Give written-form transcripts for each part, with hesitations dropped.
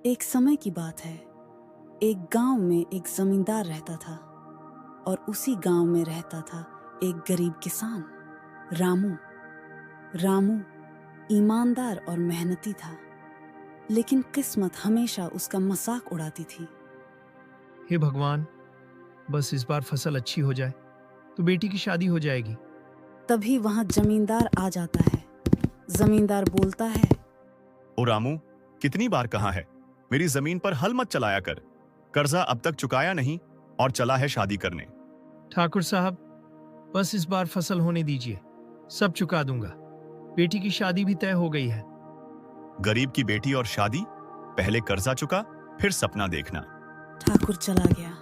एक समय की बात है। एक गांव में एक जमींदार रहता था और उसी गांव में रहता था एक गरीब किसान, रामू। रामू ईमानदार और मेहनती था, लेकिन किस्मत हमेशा उसका मजाक उड़ाती थी। हे भगवान, बस इस बार फसल अच्छी हो जाए तो बेटी की शादी हो जाएगी। तभी वहां जमींदार आ जाता है। जमींदार बोलता है, ओ रामू, कितनी बार कहा है मेरी जमीन पर हल मत चलाया कर। कर्जा अब तक चुकाया नहीं और चला है शादी करने। ठाकुर साहब, बस इस बार फसल होने दीजिए, सब चुका दूंगा। बेटी की शादी भी तय हो गई है। गरीब की बेटी और शादी, पहले कर्जा चुका फिर सपना देखना। ठाकुर चला गया,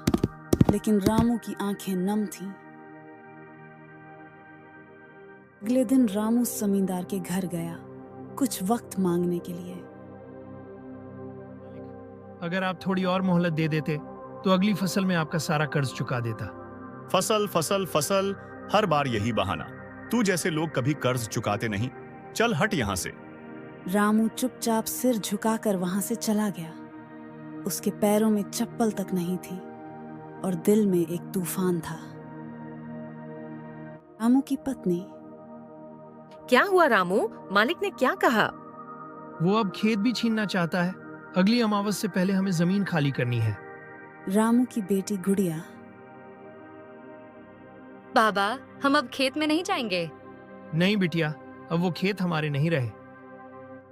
लेकिन रामू की आंखें नम थीं। अगले दिन रामू जमींदार के घर गया कुछ वक्त मांगने के लिए। अगर आप थोड़ी और मोहलत दे देते तो अगली फसल में आपका सारा कर्ज चुका देता। फसल फसल फसल, हर बार यही बहाना। तू जैसे लोग कभी कर्ज चुकाते नहीं। चल हट यहां से। रामू चुपचाप सिर झुकाकर वहां से चला गया। उसके पैरों में चप्पल तक नहीं थी और दिल में एक तूफान था। रामू की पत्नी, क्या हुआ रामू? मालिक ने क्या कहा? वो अब खेत भी छीनना चाहता है। अगली अमावस से पहले हमें जमीन खाली करनी है। रामू की बेटी गुड़िया, बाबा, हम अब खेत में नहीं जाएंगे। नहीं बिटिया, अब वो खेत हमारे नहीं रहे।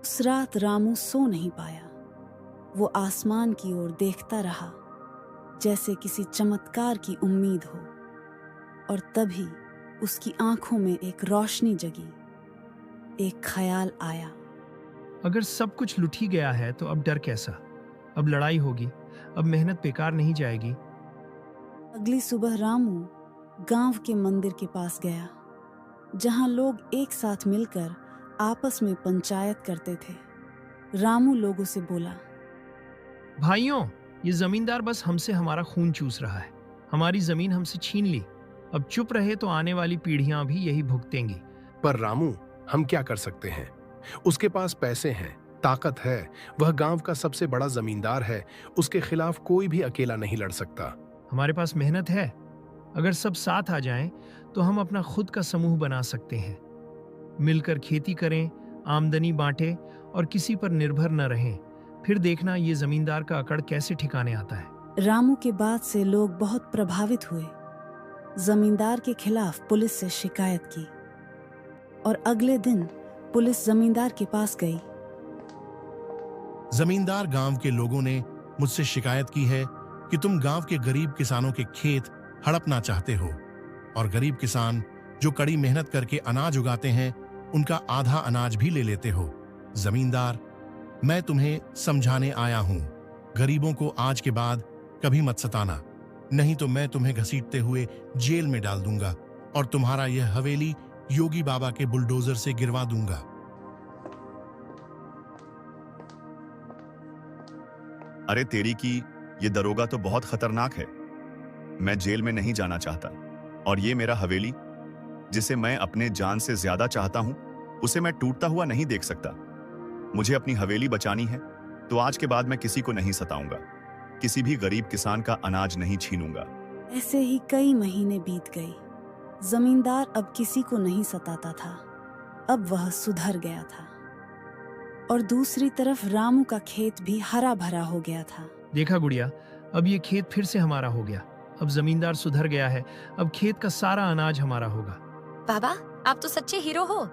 उस रात रामू सो नहीं पाया। वो आसमान की ओर देखता रहा जैसे किसी चमत्कार की उम्मीद हो, और तभी उसकी आंखों में एक रोशनी जगी। एक ख्याल आया, अगर सब कुछ लुट ही गया है तो अब डर कैसा? अब लड़ाई होगी, अब मेहनत बेकार नहीं जाएगी। अगली सुबह रामू गांव के मंदिर के पास गया, जहां लोग एक साथ मिलकर आपस में पंचायत करते थे। रामू लोगों से बोला, भाइयों, ये जमींदार बस हमसे हमारा खून चूस रहा है। हमारी जमीन हमसे छीन ली। अब चुप रहे तो आने वाली पीढ़ियां भी यही भुगतेंगी। पर रामू, हम क्या कर सकते हैं? उसके पास पैसे हैं, ताकत है, वह गांव का सबसे बड़ा जमींदार है। उसके खिलाफ कोई भी अकेला नहीं लड़ सकता। हमारे पास मेहनत है। अगर सब साथ आ जाएं तो हम अपना खुद का समूह बना सकते हैं। मिलकर खेती करें, आमदनी बांटें और किसी पर निर्भर न रहें। फिर देखना ये जमींदार का अकड़ कैसे ठिकाने आता है। रामू के बात से लोग बहुत प्रभावित हुए। जमींदार के खिलाफ पुलिस से शिकायत की और अगले दिन पुलिस जमींदार के पास गई। जमींदार, गांव के लोगों ने मुझसे शिकायत की है कि तुम गांव के गरीब किसानों के खेत हड़पना चाहते हो और गरीब किसान जो कड़ी मेहनत करके अनाज उगाते हैं, उनका आधा अनाज भी ले लेते हो। जमींदार, मैं तुम्हें समझाने आया हूं, गरीबों को आज के बाद कभी मत सताना, नहीं तो मैं तुम्हें घसीटते हुए जेल में डाल दूंगा और तुम्हारा यह हवेली योगी बाबा के बुलडोजर से गिरवा दूंगा। अरे तेरी की, ये दरोगा तो बहुत खतरनाक है। मैं जेल में नहीं जाना चाहता, और ये मेरा हवेली जिसे मैं अपने जान से ज्यादा चाहता हूं, उसे मैं टूटता हुआ नहीं देख सकता। मुझे अपनी हवेली बचानी है, तो आज के बाद मैं किसी को नहीं सताऊंगा, किसी भी गरीब किसान का अनाज नहीं छीनूंगा। ऐसे ही कई महीने बीत गए। जमींदार अब किसी को नहीं सताता था। अब वह सुधर गया था और दूसरी तरफ रामू का खेत भी हरा भरा हो गया था। देखा गुड़िया, अब ये खेत फिर से हमारा हो गया। अब जमींदार सुधर गया है। अब खेत का सारा अनाज हमारा होगा। बाबा, आप तो सच्चे हीरो हो।